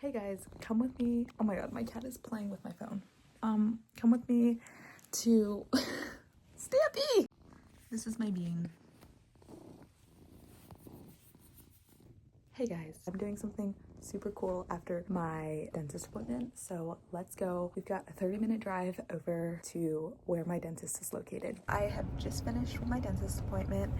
Hey guys, come with me. Oh my god, my cat is playing with my phone. Come with me to Stampy! This is my bean. Hey guys, I'm doing something super cool after my dentist appointment, so let's go. We've got a 30-minute drive over to where my dentist is located. I have just finished with my dentist appointment,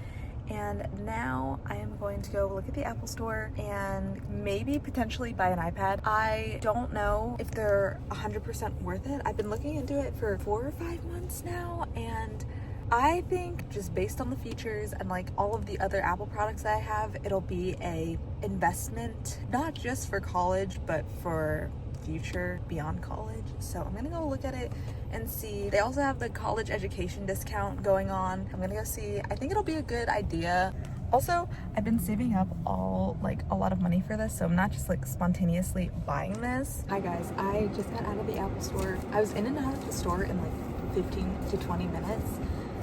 and now I am going to go look at the Apple store and maybe potentially buy an iPad. I don't know if they're 100% worth it. I've been looking into it for 4 or 5 months now, and I think just based on the features and like all of the other Apple products that I have, it'll be a investment, not just for college, but for future beyond college. So I'm gonna go look at it and see. They also have the college education discount going on. I'm gonna go see. I think it'll be a good idea. Also, I've been saving up a lot of money for this, so I'm not just like spontaneously buying this. Hi guys, I just got out of the Apple store. I was in and out of the store in like 15 to 20 minutes.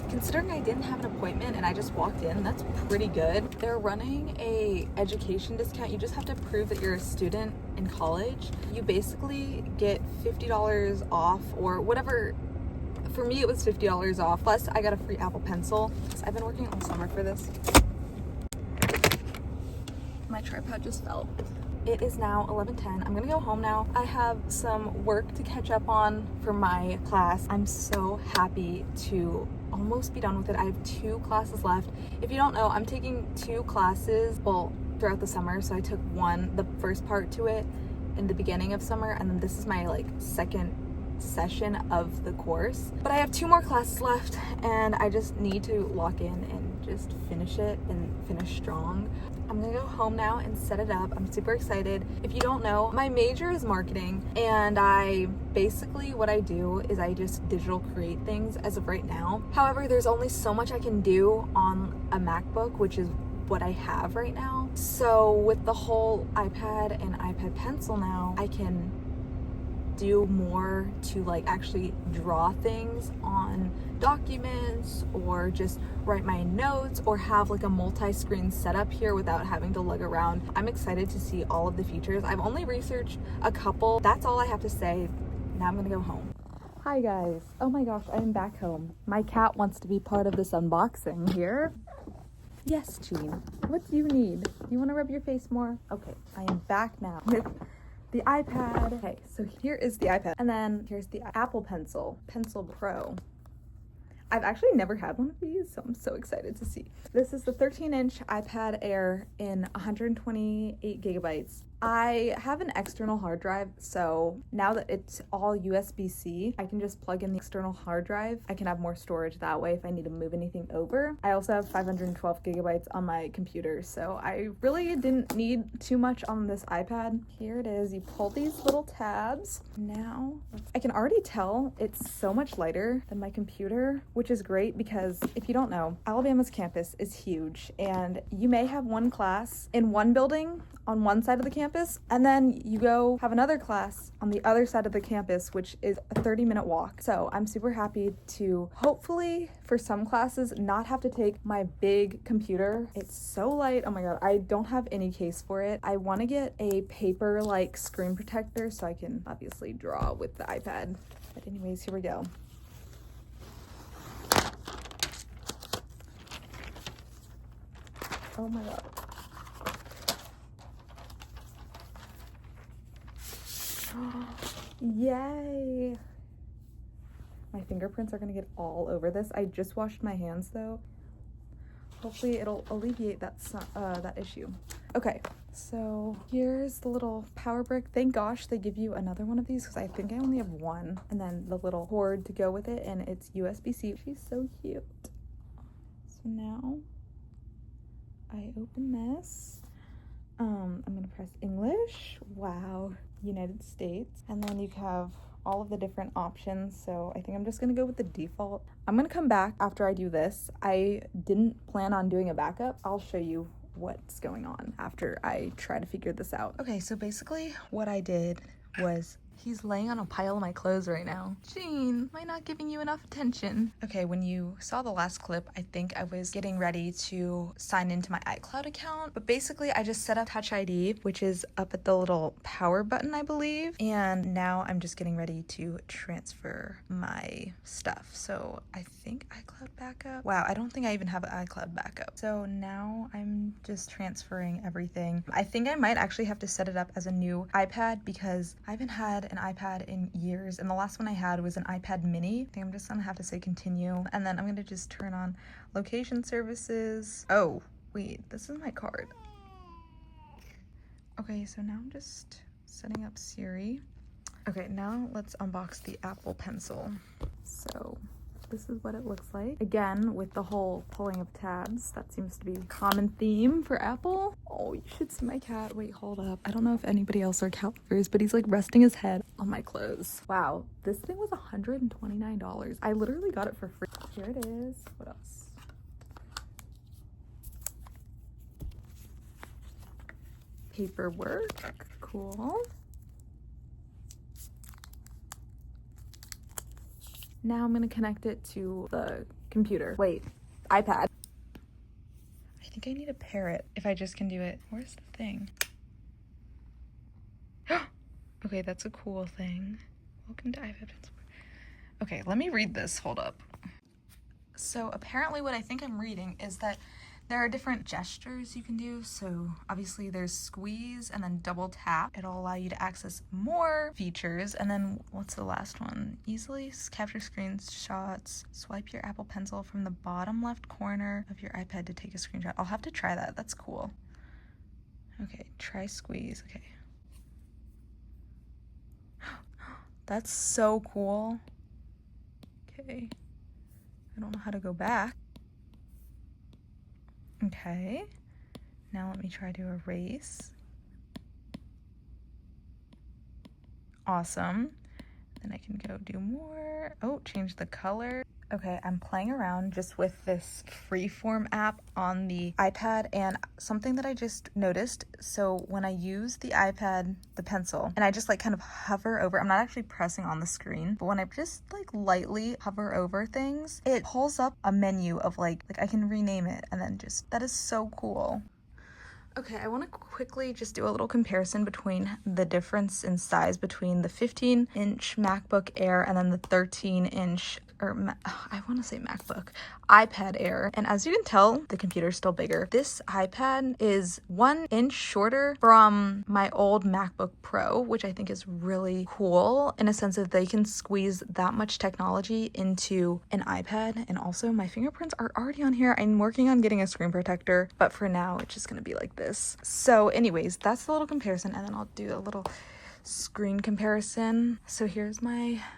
Considering I didn't have an appointment and I just walked in, that's pretty good. They're running a education discount. You just have to prove that you're a student in college. You basically get $50 off or whatever. For me, it was $50 off. Plus, I got a free Apple Pencil. I've been working all summer for this. My tripod just fell. It is now 11:10. I'm gonna go home now. I have some work to catch up on for my class. I'm so happy to almost be done with it. I have 2 classes left. If you don't know, I'm taking 2 classes, well, throughout the summer. So I took the first part to it in the beginning of summer, and then this is my like second session of the course. But I have 2 more classes left, and I just need to lock in and just finish it and finish strong. I'm gonna go home now and set it up. I'm super excited. If you don't know, my major is marketing, and what I do is I just digital create things as of right now. However, there's only so much I can do on a MacBook, which is what I have right now. So with the whole iPad and iPad Pencil now, I can do more to like actually draw things on documents or just write my notes or have like a multi-screen setup here without having to lug around. I'm excited to see all of the features. I've only researched a couple. That's all I have to say. Now I'm gonna go home. Hi guys. Oh my gosh, I am back home. My cat wants to be part of this unboxing here. Yes, Jean. What do you need? You want to rub your face more? Okay, I am back now with the iPad. Okay, so here is the iPad. And then here's the Apple Pencil Pro. I've actually never had one of these, so I'm so excited to see. This is the 13-inch iPad Air in 128 gigabytes. I have an external hard drive, so now that it's all USB-C, I can just plug in the external hard drive. I can have more storage that way if I need to move anything over. I also have 512 gigabytes on my computer, so I really didn't need too much on this iPad. Here it is. You pull these little tabs. Now, I can already tell it's so much lighter than my computer, which is great because if you don't know, Alabama's campus is huge, and you may have one class in one building on one side of the campus, and then you go have another class on the other side of the campus, which is a 30-minute walk. So I'm super happy to hopefully for some classes not have to take my big computer. It's so light. Oh my god, I don't have any case for it. I want to get a paper like screen protector so I can obviously draw with the iPad. But anyways, here we go. Oh my god. Yay! My fingerprints are gonna get all over this. I just washed my hands though. Hopefully it'll alleviate that issue. Okay, so here's the little power brick. Thank gosh they give you another one of these because I think I only have one. And then the little cord to go with it, and it's USB-C. She's so cute. So now I open this. I'm gonna press English. Wow. United States. And then you have all of the different options. So I think I'm just gonna go with the default. I'm gonna come back after I do this. I didn't plan on doing a backup. I'll show you what's going on after I try to figure this out. Okay, so basically what I did was He's laying on a pile of my clothes right now. Gene, am I not giving you enough attention? Okay, when you saw the last clip, I think I was getting ready to sign into my iCloud account. But basically, I just set up Touch ID, which is up at the little power button, I believe. And now I'm just getting ready to transfer my stuff. So I think iCloud backup. Wow, I don't think I even have an iCloud backup. So now I'm just transferring everything. I think I might actually have to set it up as a new iPad because I haven't had an iPad in years, and the last one I had was an iPad mini. I think I'm just gonna have to say continue, and then I'm gonna just turn on location services. Oh, wait, this is my card. Okay, so now I'm just setting up Siri. Okay, now let's unbox the Apple Pencil. So this is what it looks like. Again, with the whole pulling of tabs, that seems to be a common theme for Apple. Oh, you should see my cat. Wait, hold up. I don't know if anybody else are cat lovers, but he's like resting his head on my clothes. Wow, this thing was $129. I literally got it for free. Here it is. What else? Paperwork. Cool. Now I'm gonna connect it to the computer. Wait, iPad. I think I need a parrot if I just can do it. Where's the thing? Okay, that's a cool thing. Welcome to iPad. Okay, let me read this. Hold up. So apparently what I think I'm reading is that there are different gestures you can do. So obviously there's squeeze and then double tap. It'll allow you to access more features. And then what's the last one? Easily capture screenshots. Swipe your Apple Pencil from the bottom left corner of your iPad to take a screenshot. I'll have to try that. That's cool. Okay, try squeeze. Okay. That's so cool. Okay. I don't know how to go back. Okay, now let me try to erase. Awesome. Then I can go do more. Oh, change the color. Okay, I'm playing around just with this freeform app on the iPad, and something that I just noticed, so when I use the iPad, the pencil, and I just like kind of hover over, I'm not actually pressing on the screen, but when I just like lightly hover over things, it pulls up a menu of like I can rename it, and then just, that is so cool. Okay, I want to quickly just do a little comparison between the difference in size between the 15-inch MacBook Air and then the 13-inch, I want to say MacBook, iPad Air. And as you can tell, the computer's still bigger. This iPad is 1 inch shorter from my old MacBook Pro, which I think is really cool in a sense that they can squeeze that much technology into an iPad. And also my fingerprints are already on here. I'm working on getting a screen protector, but for now it's just gonna be like this. So anyways, that's the little comparison, and then I'll do a little screen comparison. So here's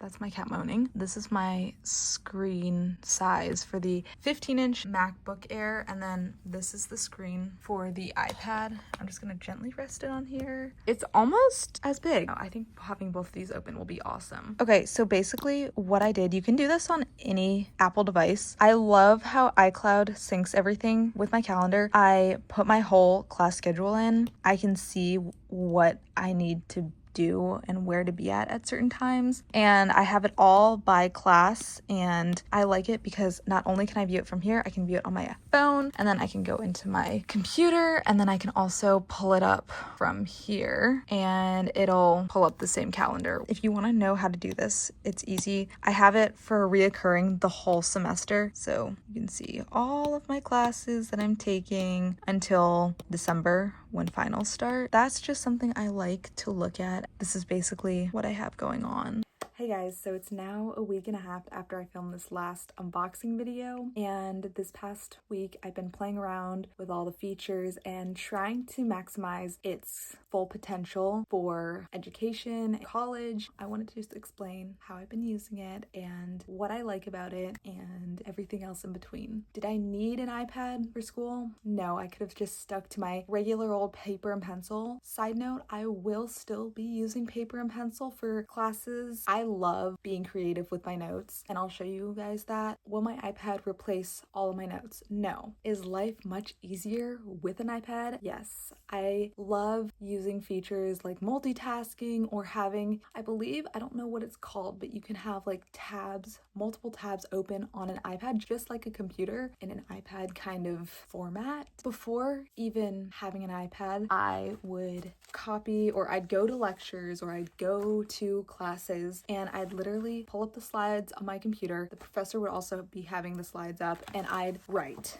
that's my cat moaning. This is my screen size for the 15-inch MacBook Air, and then this is the screen for the iPad. I'm just gonna gently rest it on here. It's almost as big. I think having both of these open will be awesome. Okay, so basically what I did, you can do this on any Apple device. I love how iCloud syncs everything with my calendar. I put my whole class schedule in. I can see what I need to do and where to be at certain times, and I have it all by class, and I like it because not only can I view it from here, I can view it on my phone, and then I can go into my computer, and then I can also pull it up from here and it'll pull up the same calendar. If you want to know how to do this, it's easy. I have it for reoccurring the whole semester, so you can see all of my classes that I'm taking until December when finals start. That's just something I like to look at. This is basically what I have going on. Hey guys, so it's now a week and a half after I filmed this last unboxing video, and this past week I've been playing around with all the features and trying to maximize its full potential for education, college. I wanted to just explain how I've been using it and what I like about it and everything else in between. Did I need an iPad for school? No, I could have just stuck to my regular old paper and pencil. Side note, I will still be using paper and pencil for classes. I love being creative with my notes, and I'll show you guys that. Will my iPad replace all of my notes? No. Is life much easier with an iPad? Yes. I love using features like multitasking or having, I don't know what it's called, but you can have like tabs, multiple tabs open on an iPad, just like a computer in an iPad kind of format. Before even having an iPad, I would copy, or I'd go to lectures, or I'd go to classes, and I'd literally pull up the slides on my computer. The professor would also be having the slides up, and I'd write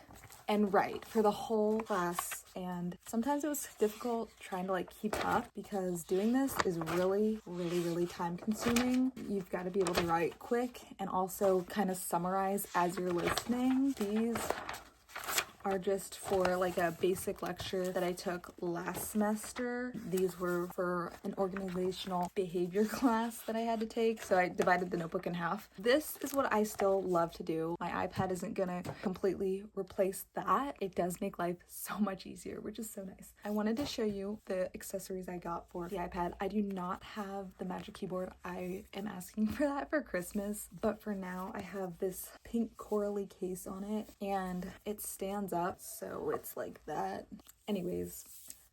for the whole class. And sometimes it was difficult trying to like keep up, because doing this is really time consuming. You've got to be able to write quick and also kind of summarize as you're listening. These are just for like a basic lecture that I took last semester. These were for an organizational behavior class that I had to take, so I divided the notebook in half. This is what I still love to do. My iPad isn't gonna completely replace that. It does make life so much easier, which is so nice. I wanted to show you the accessories I got for the iPad. I do not have the Magic Keyboard. I am asking for that for Christmas, but for now I have this pink corally case on it, and it stands up, so it's like that. Anyways,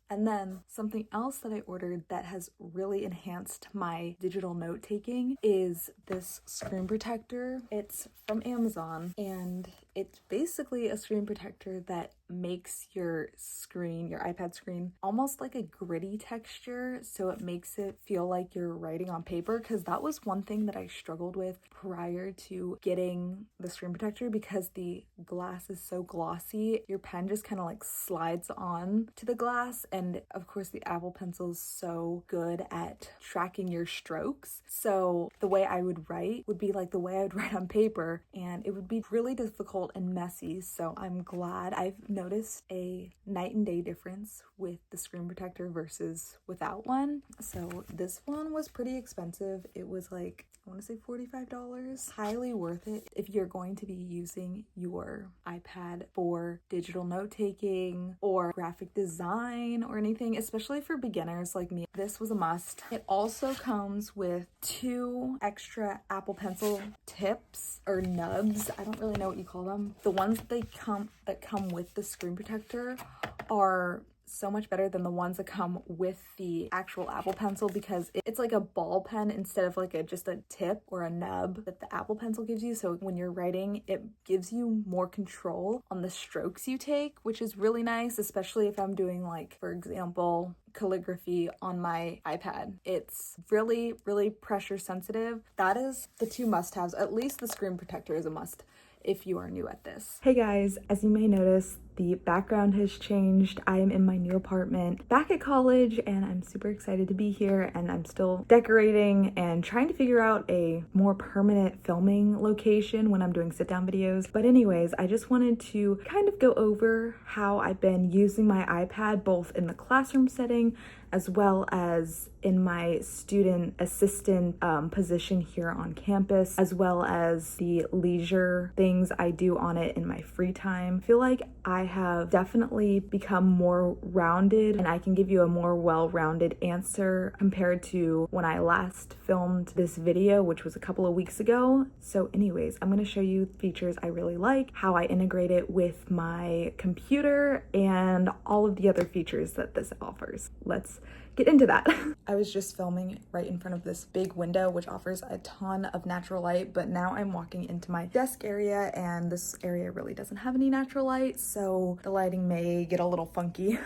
and then something else that I ordered that has really enhanced my digital note taking is this screen protector. It's from Amazon, and it's basically a screen protector that makes your screen, your iPad screen, almost like a gritty texture, so it makes it feel like you're writing on paper, because that was one thing that I struggled with prior to getting the screen protector, because the glass is so glossy. Your pen just kind of like slides on to the glass, and of course the Apple Pencil is so good at tracking your strokes, so the way I would write would be like the way I would write on paper, and it would be really difficult and messy. So I'm glad. I've noticed a night and day difference with the screen protector versus without one. So this one was pretty expensive. It was like, I want to say $45. Highly worth it if you're going to be using your iPad for digital note taking or graphic design or anything, especially for beginners like me. This was a must. It also comes with 2 extra Apple Pencil tips or nubs. I don't really know what you call them. The ones that come with the screen protector are so much better than the ones that come with the actual Apple Pencil, because it's like a ball pen instead of like just a tip or a nub that the Apple Pencil gives you. So when you're writing, it gives you more control on the strokes you take, which is really nice, especially if I'm doing, like, for example, calligraphy on my iPad. It's really pressure sensitive. That is the 2 must-haves. At least the screen protector is a must if you are new at this. Hey guys, as you may notice, the background has changed. I am in my new apartment back at college, and I'm super excited to be here, and I'm still decorating and trying to figure out a more permanent filming location when I'm doing sit-down videos. But anyways, I just wanted to kind of go over how I've been using my iPad both in the classroom setting as well as in my student assistant position here on campus, as well as the leisure things I do on it in my free time. I feel like I have definitely become more rounded, and I can give you a more well-rounded answer compared to when I last filmed this video, which was a couple of weeks ago. So anyways, I'm going to show you features I really like, how I integrate it with my computer, and all of the other features that this offers. Let's get into that. I was just filming right in front of this big window which offers a ton of natural light, but now I'm walking into my desk area, and this area really doesn't have any natural light, so the lighting may get a little funky.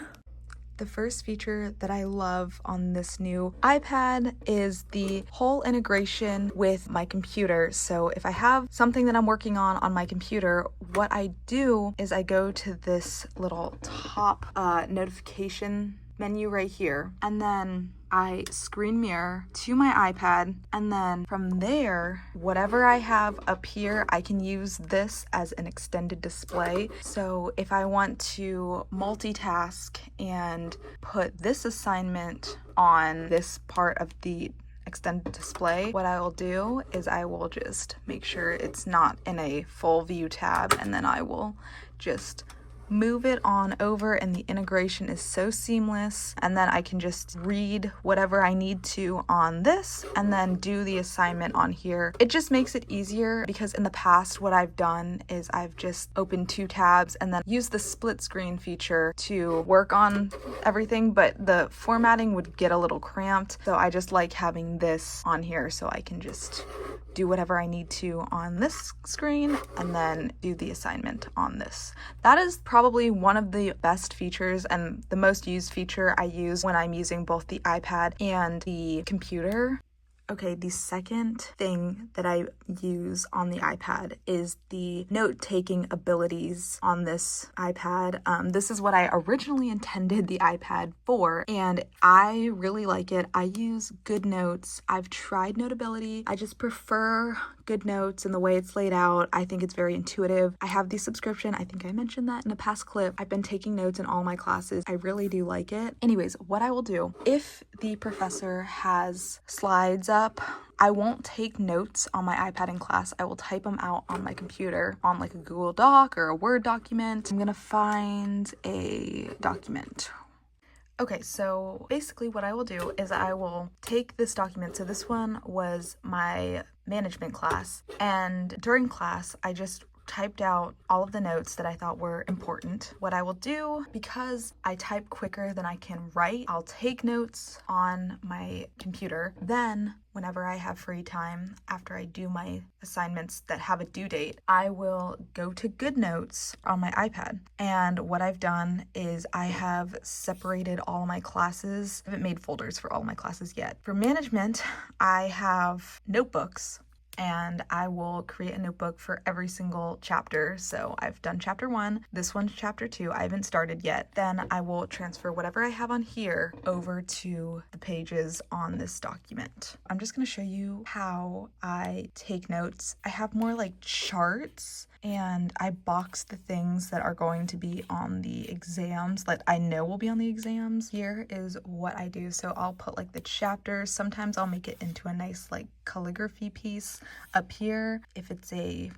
The first feature that I love on this new iPad is the whole integration with my computer. So if I have something that I'm working on my computer, what I do is I go to this little top notification menu right here, and then I screen mirror to my iPad, and then from there, whatever I have up here, I can use this as an extended display. So if I want to multitask and put this assignment on this part of the extended display, what I will do is I will just make sure it's not in a full view tab, and then I will just move it on over and the integration is so seamless, and then I can just read whatever I need to on this and then do the assignment on here. It just makes it easier because in the past what I've done is I've just opened 2 tabs and then used the split screen feature to work on everything, but the formatting would get a little cramped, so I just like having this on here so I can just do whatever I need to on this screen and then do the assignment on this. That is probably one of the best features and the most used feature I use when I'm using both the iPad and the computer. Okay, the second thing that I use on the iPad is the note-taking abilities on this iPad. This is what I originally intended the iPad for, and I really like it. I use Goodnotes. I've tried Notability. I just prefer Goodnotes and the way it's laid out. I think it's very intuitive. I have the subscription. I think I mentioned that in a past clip. I've been taking notes in all my classes. I really do like it. Anyways, what I will do, if the professor has slides up, I won't take notes on my iPad in class. I will type them out on my computer on like a Google Doc or a Word document. I'm gonna find a document. Okay, so basically what I will do is I will take this document. So this one was my management class, and during class I just typed out all of the notes that I thought were important. What I will do, because I type quicker than I can write, I'll take notes on my computer. Then whenever I have free time after I do my assignments that have a due date, I will go to Goodnotes on my iPad. And what I've done is I have separated all my classes. I haven't made folders for all my classes yet. For management, I have notebooks, and I will create a notebook for every single chapter. So I've done chapter 1, this one's chapter 2, I haven't started yet. Then I will transfer whatever I have on here over to the pages on this document. I'm just gonna show you how I take notes. I have more like charts, and I box the things that are going to be on the exams that I know will be on the exams. Here is what I do. So I'll put like the chapters. Sometimes I'll make it into a nice like calligraphy piece up here. If it's a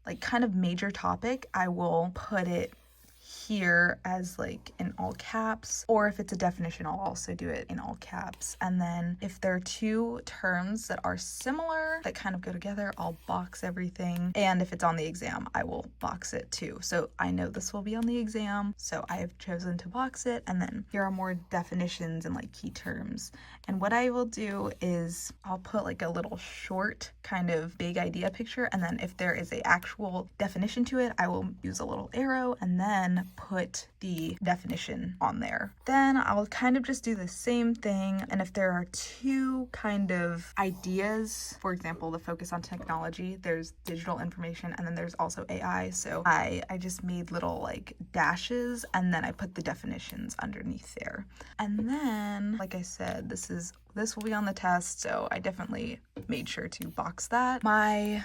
like kind of major topic, I will put it here as like in all caps, or if it's a definition, I'll also do it in all caps. And then if there are 2 terms that are similar that kind of go together, I'll box everything. And if it's on the exam, I will box it too. So I know this will be on the exam, so I have chosen to box it. And then here are more definitions and like key terms. And what I will do is I'll put like a little short kind of big idea picture, and then if there is a actual definition to it, I will use a little arrow and then put the definition on there. Then I'll kind of just do the same thing, and if there are 2 kind of ideas, for example, the focus on technology, there's digital information, and then there's also AI, so I just made little like dashes, and then I put the definitions underneath there. And then, like I said, this will be on the test, so I definitely made sure to box that. My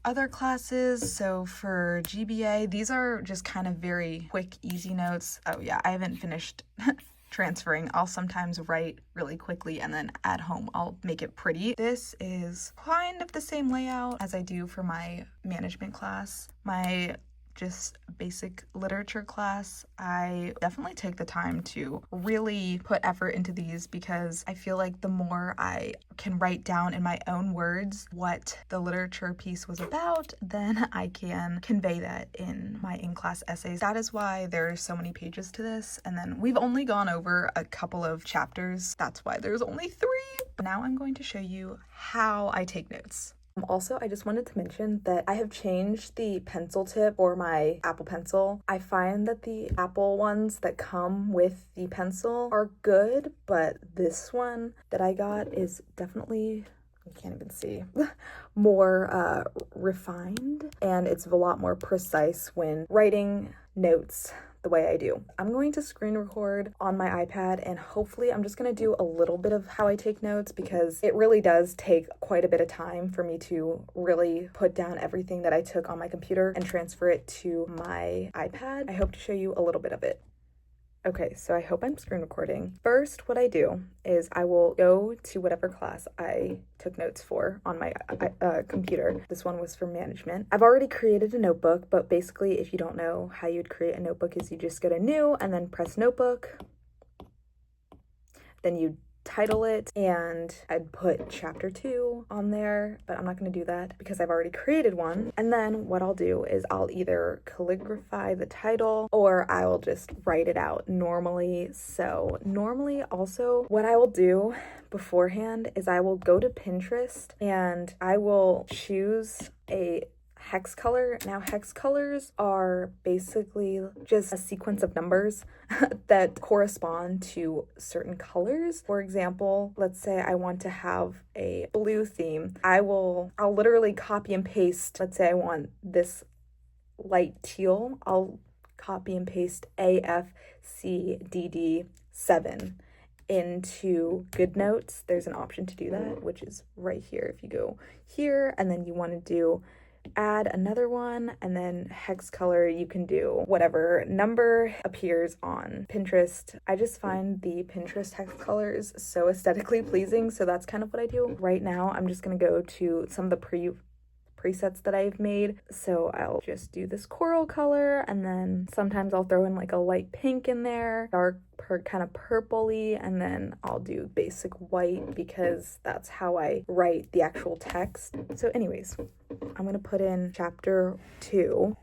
other classes, so for GBA, these are just kind of very quick, easy notes. Oh yeah, I haven't finished transferring. I'll sometimes write really quickly and then at home I'll make it pretty. This is kind of the same layout as I do for my management class. My just basic literature class, I definitely take the time to really put effort into these because I feel like the more I can write down in my own words what the literature piece was about, then I can convey that in my in-class essays. That is why there are so many pages to this, and then we've only gone over a couple of chapters. That's why there's only 3. But now I'm going to show you how I take notes. Also, I just wanted to mention that I have changed the pencil tip for my Apple Pencil. I find that the Apple ones that come with the pencil are good, but this one that I got is definitely, you can't even see, more refined, and it's a lot more precise when writing notes the way I do. I'm going to screen record on my iPad, and hopefully I'm just going to do a little bit of how I take notes because it really does take quite a bit of time for me to really put down everything that I took on my computer and transfer it to my iPad. I hope to show you a little bit of it. Okay, so I hope I'm screen recording. First, what I do is I will go to whatever class I took notes for on my computer. This one was for management. I've already created a notebook, but basically if you don't know how you'd create a notebook is you just go to new and then press notebook. Then you title it, and I'd put chapter 2 on there, but I'm not going to do that because I've already created one. And then what I'll do is I'll either calligraphy the title or I will just write it out normally. So normally also what I will do beforehand is I will go to Pinterest and I will choose a hex color. Now, hex colors are basically just a sequence of numbers that correspond to certain colors. For example, let's say I want to have a blue theme. I'll literally copy and paste. Let's say I want this light teal. I'll copy and paste AFCDD7 into Goodnotes. There's an option to do that, which is right here. If you go here and then you want to do add another one and then hex color, you can do whatever number appears on Pinterest. I just find the Pinterest hex colors so aesthetically pleasing, so that's kind of what I do. Right now I'm just gonna go to some of the presets that I've made. So I'll just do this coral color, and then sometimes I'll throw in like a light pink in there, dark kind of purpley, and then I'll do basic white because that's how I write the actual text. So anyways, I'm gonna put in chapter 2.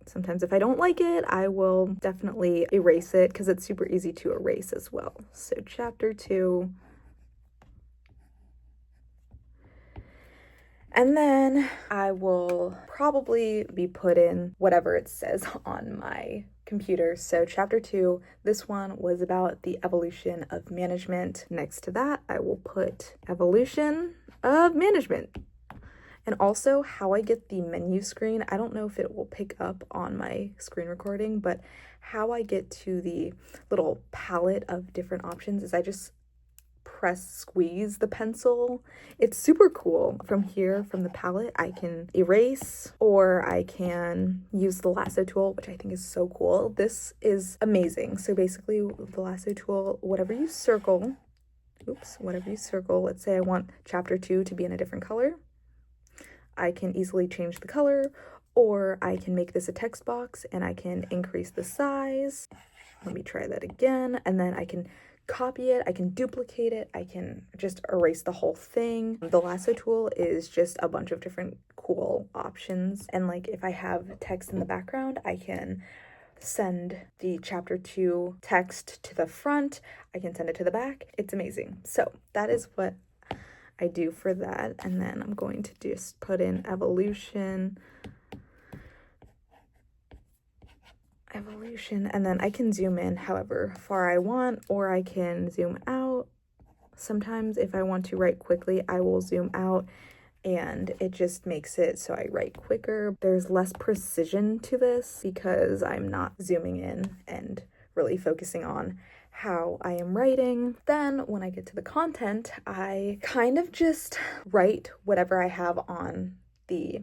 Sometimes if I don't like it, I will definitely erase it because it's super easy to erase as well. So chapter 2. And then I will probably be put in whatever it says on my computer. So chapter 2, this one was about the evolution of management. Next to that, I will put evolution of management. And also how I get the menu screen. I don't know if it will pick up on my screen recording, but how I get to the little palette of different options is I just squeeze the pencil. It's super cool. From here, from the palette, I can erase or I can use the lasso tool, which I think is so cool. This is amazing. So basically the lasso tool, whatever you circle, let's say I want chapter 2 to be in a different color, I can easily change the color, or I can make this a text box and I can increase the size. Let me try that again. And then I can copy it, I can duplicate it, I can just erase the whole thing. The lasso tool is just a bunch of different cool options. And like if I have text in the background, I can send the chapter 2 text to the front, I can send it to the back. It's amazing. So that is what I do for that. And then I'm going to just put in evolution, and then I can zoom in however far I want, or I can zoom out. Sometimes if I want to write quickly, I will zoom out and it just makes it so I write quicker. There's less precision to this because I'm not zooming in and really focusing on how I am writing. Then when I get to the content, I kind of just write whatever I have on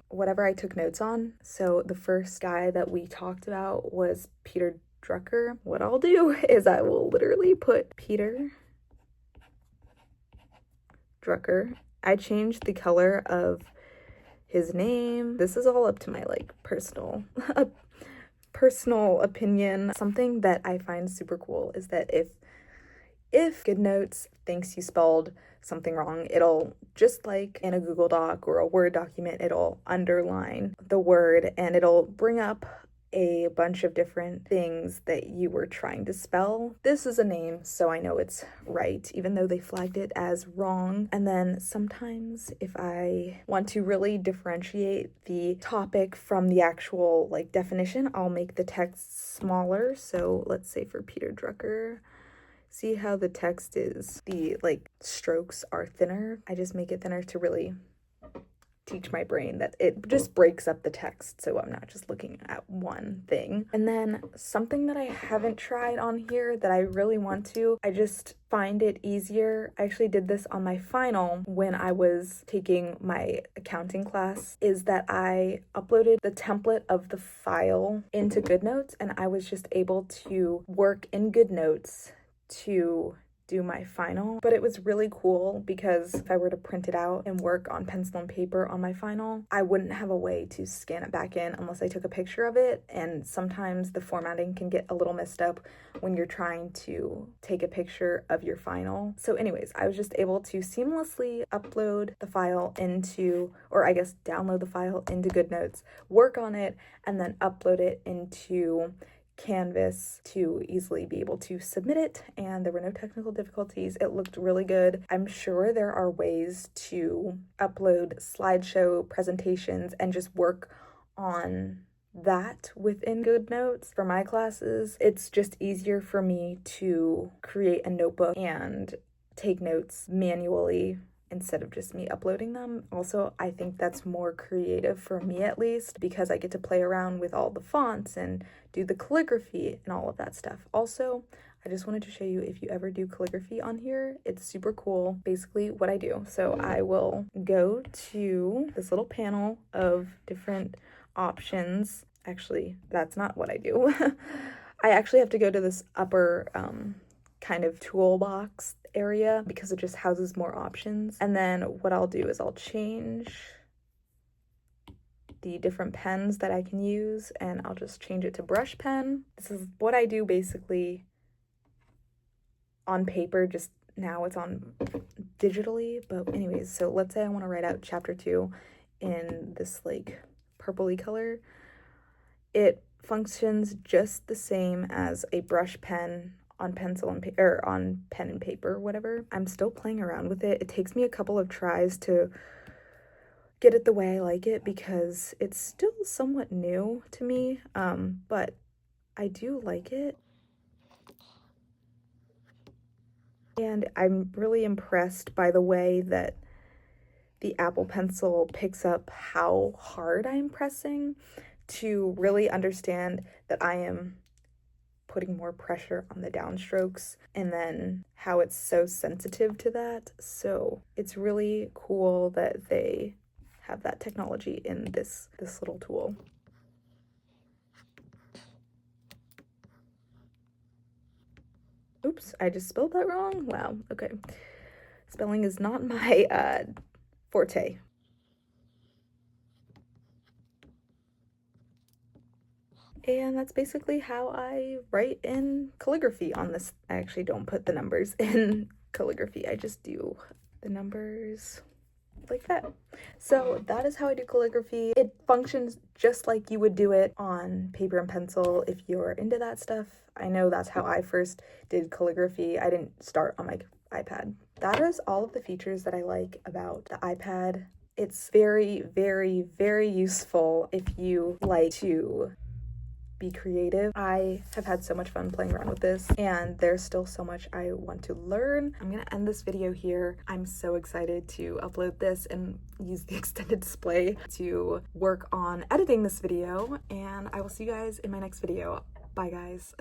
whatever I took notes on. So the first guy that we talked about was Peter Drucker. What I'll do is I will literally put Peter Drucker. I changed the color of his name. This is all up to my like personal opinion. Something that I find super cool is that if Goodnotes thinks you spelled something wrong, it'll, just like in a Google Doc or a Word document, it'll underline the word and it'll bring up a bunch of different things that you were trying to spell. This is a name, so I know it's right, even though they flagged it as wrong. And then sometimes if I want to really differentiate the topic from the actual like definition, I'll make the text smaller. So let's say for Peter Drucker, see how the text is, the like strokes are thinner. I just make it thinner to really teach my brain that it just breaks up the text so I'm not just looking at one thing. And then something that I haven't tried on here that I really want to, I just find it easier. I actually did this on my final when I was taking my accounting class, is that I uploaded the template of the file into Goodnotes, and I was just able to work in Goodnotes to do my final. But it was really cool because if I were to print it out and work on pencil and paper on my final, I wouldn't have a way to scan it back in unless I took a picture of it, and sometimes the formatting can get a little messed up when you're trying to take a picture of your final. So anyways, I was just able to seamlessly upload the file into, or I guess download the file into Goodnotes, work on it, and then upload it into Canvas to easily be able to submit it, and there were no technical difficulties. It looked really good. I'm sure there are ways to upload slideshow presentations and just work on that within Goodnotes. For my classes, it's just easier for me to create a notebook and take notes manually instead of just me uploading them. Also, I think that's more creative for me, at least, because I get to play around with all the fonts and do the calligraphy and all of that stuff. Also, I just wanted to show you, if you ever do calligraphy on here, it's super cool. Basically what I do, so I will go to this little panel of different options. Actually, that's not what I do. I actually have to go to this upper kind of toolbox area because it just houses more options. And then what I'll do is I'll change the different pens that I can use, and I'll just change it to brush pen. This is what I do basically on paper, just now it's on digitally. But anyways, so let's say I want to write out chapter 2 in this like purpley color. It functions just the same as a brush pen on pencil and paper, or on pen and paper, whatever. I'm still playing around with it. It takes me a couple of tries to get it the way I like it because it's still somewhat new to me, but I do like it. And I'm really impressed by the way that the Apple Pencil picks up how hard I'm pressing to really understand that I am putting more pressure on the downstrokes, and then how it's so sensitive to that. So it's really cool that they have that technology in this little tool. Oops, I just spelled that wrong. Wow, okay. Spelling is not my forte. And that's basically how I write in calligraphy on this. I actually don't put the numbers in calligraphy. I just do the numbers like that. So that is how I do calligraphy. It functions just like you would do it on paper and pencil if you're into that stuff. I know that's how I first did calligraphy. I didn't start on my iPad. That is all of the features that I like about the iPad. It's very, very, very useful if you like to be creative. I have had so much fun playing around with this, and there's still so much I want to learn. I'm gonna end this video here. I'm so excited to upload this and use the extended display to work on editing this video, and I will see you guys in my next video. Bye guys.